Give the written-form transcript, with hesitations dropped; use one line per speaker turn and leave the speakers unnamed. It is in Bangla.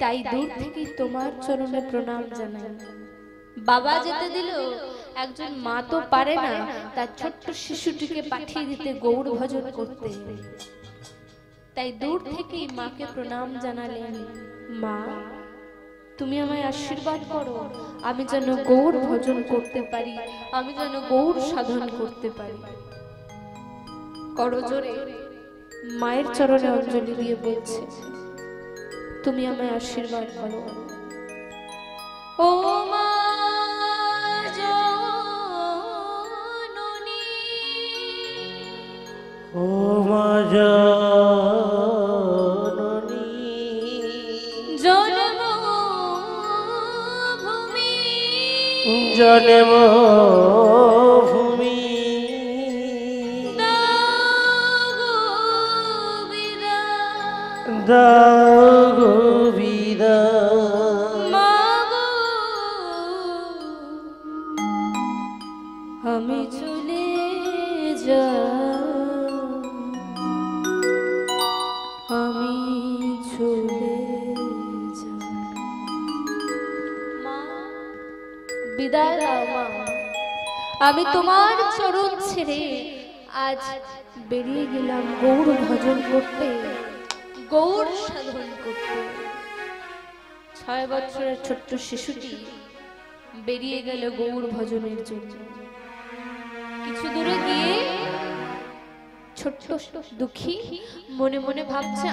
তাই দূর থেকে তোমার চরণে প্রণাম জানাই। বাবা যেতে দিল, একজন মা তো পারে না তার ছোট্ট শিশুটিকে পাঠিয়ে দিতে গৌড় ভজন করতে। তাই দূর থেকেই মাকে প্রণাম জানালেন, মা তুমি আমায় আশীর্বাদ করো, আমি যেন গৌড় ভজন করতে পারি, আমি যেন গৌড় সাধন করতে পারি। করজোরে মায়ের চরণে অঞ্জলি দিয়ে বলছে, তুমি আমায় আশীর্বাদ করো। ও মা জননী,
ও মা জননী,
জন্মভূমি
জন্মভূমি, দাও গো বিদায়,
মাগো আমি চলে যাই, আমি চলে যাই। মা বিদায় দাও মা, আমি তোমার চরণ ছেড়ে আজ বেরিয়ে গেলাম গৌড় ভজন করতে, গৌড় সাধন করতে। 6 বছরের ছোট্ট শিশুটি বেরিয়ে গেল গৌড় ভজনের জন্য। কিছু দূরে গিয়ে ছোট্ট দুঃখী মনে মনে ভাবছে,